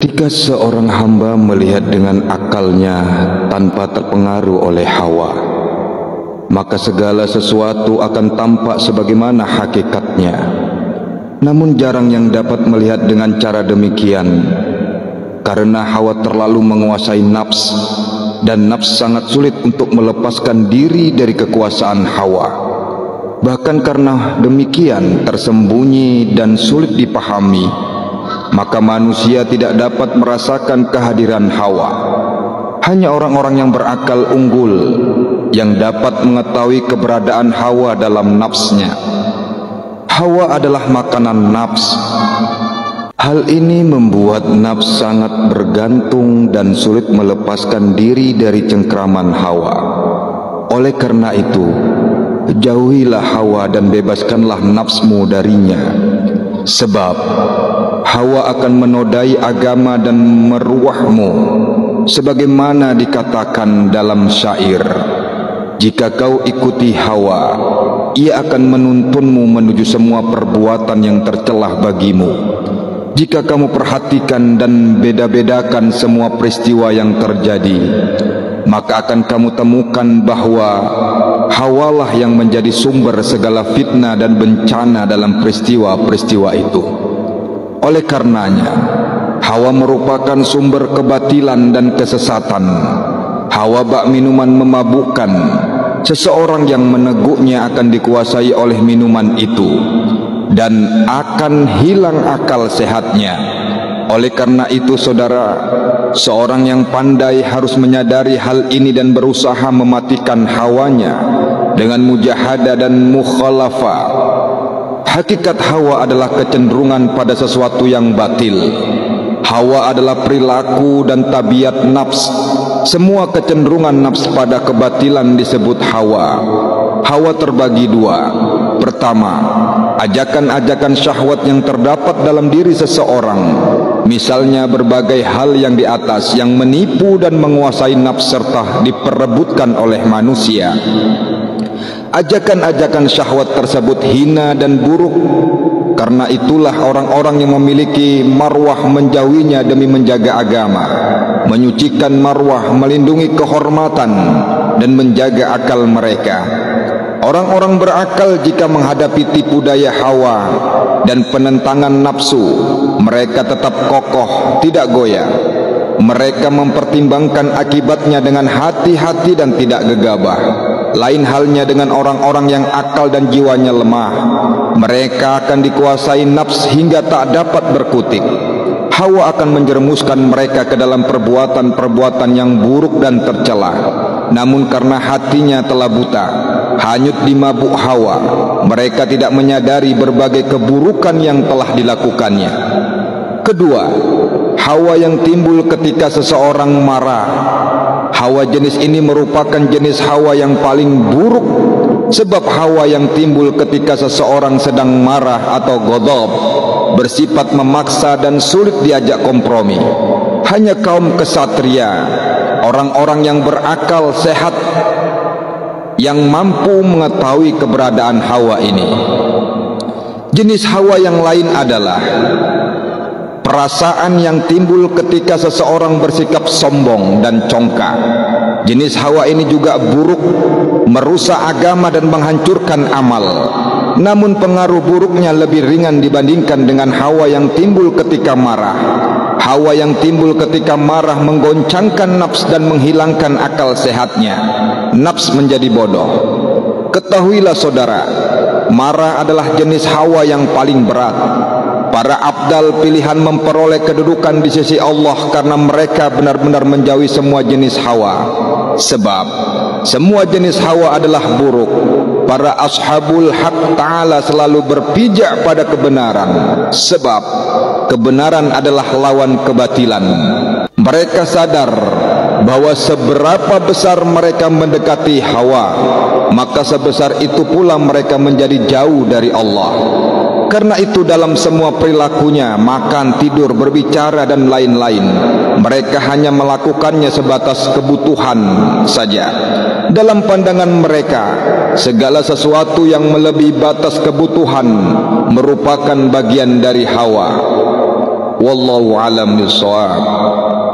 Ketika seorang hamba melihat dengan akalnya tanpa terpengaruh oleh hawa, maka segala sesuatu akan tampak sebagaimana hakikatnya. Namun jarang yang dapat melihat dengan cara demikian, karena hawa terlalu menguasai nafs, dan nafs sangat sulit untuk melepaskan diri dari kekuasaan hawa. Bahkan karena demikian tersembunyi dan sulit dipahami, maka manusia tidak dapat merasakan kehadiran hawa. Hanya orang-orang yang berakal unggul yang dapat mengetahui keberadaan hawa dalam nafsnya. Hawa adalah makanan nafs. Hal ini membuat nafs sangat bergantung dan sulit melepaskan diri dari cengkraman hawa. Oleh karena itu, jauhilah hawa dan bebaskanlah nafsmu darinya. Sebab hawa akan menodai agama dan meruahmu, sebagaimana dikatakan dalam syair, jika kau ikuti hawa, ia akan menuntunmu menuju semua perbuatan yang tercelah bagimu. Jika kamu perhatikan dan beda-bedakan semua peristiwa yang terjadi, maka akan kamu temukan bahwa hawalah yang menjadi sumber segala fitnah dan bencana dalam peristiwa-peristiwa itu. Oleh karenanya, hawa merupakan sumber kebatilan dan kesesatan. Hawa bak minuman memabukkan. Seseorang yang meneguknya akan dikuasai oleh minuman itu dan akan hilang akal sehatnya. Oleh karena itu, saudara, seorang yang pandai harus menyadari hal ini dan berusaha mematikan hawanya dengan mujahadah dan mukhalafah. Hakikat hawa adalah kecenderungan pada sesuatu yang batil. Hawa adalah perilaku dan tabiat nafs. Semua kecenderungan nafs pada kebatilan disebut hawa. Hawa terbagi dua. Pertama, ajakan-ajakan syahwat yang terdapat dalam diri seseorang. Misalnya berbagai hal yang di atas yang menipu dan menguasai nafs serta diperebutkan oleh manusia. Ajakan-ajakan syahwat tersebut hina dan buruk. Karena itulah orang-orang yang memiliki marwah menjauhinya demi menjaga agama, menyucikan marwah, melindungi kehormatan, dan menjaga akal mereka. Orang-orang berakal jika menghadapi tipu daya hawa dan penentangan nafsu, mereka tetap kokoh, tidak goyah. Mereka mempertimbangkan akibatnya dengan hati-hati dan tidak gegabah. Lain halnya dengan orang-orang yang akal dan jiwanya lemah. Mereka akan dikuasai nafs hingga tak dapat berkutik. Hawa akan menjerumuskan mereka ke dalam perbuatan-perbuatan yang buruk dan tercela. Namun karena hatinya telah buta, hanyut di mabuk hawa, mereka tidak menyadari berbagai keburukan yang telah dilakukannya. Kedua, hawa yang timbul ketika seseorang marah. Hawa jenis ini merupakan jenis hawa yang paling buruk. Sebab hawa yang timbul ketika seseorang sedang marah atau ghadab bersifat memaksa dan sulit diajak kompromi. Hanya kaum kesatria, orang-orang yang berakal sehat, yang mampu mengetahui keberadaan hawa ini. Jenis hawa yang lain adalah perasaan yang timbul ketika seseorang bersikap sombong dan congkak. Jenis hawa ini juga buruk, merusak agama dan menghancurkan amal. Namun pengaruh buruknya lebih ringan dibandingkan dengan hawa yang timbul ketika marah. Hawa yang timbul ketika marah menggoncangkan nafs dan menghilangkan akal sehatnya. Nafs menjadi bodoh. Ketahuilah saudara, marah adalah jenis hawa yang paling berat. Para abdal pilihan memperoleh kedudukan di sisi Allah karena mereka benar-benar menjauhi semua jenis hawa. Sebab semua jenis hawa adalah buruk. Para ashabul haq ta'ala selalu berpijak pada kebenaran. Sebab kebenaran adalah lawan kebatilan. Mereka sadar bahwa seberapa besar mereka mendekati hawa, maka sebesar itu pula mereka menjadi jauh dari Allah. Karena itu dalam semua perilakunya, makan, tidur, berbicara dan lain-lain, mereka hanya melakukannya sebatas kebutuhan saja. Dalam pandangan mereka, segala sesuatu yang melebihi batas kebutuhan merupakan bagian dari hawa. Wallahu a'lam bishawab.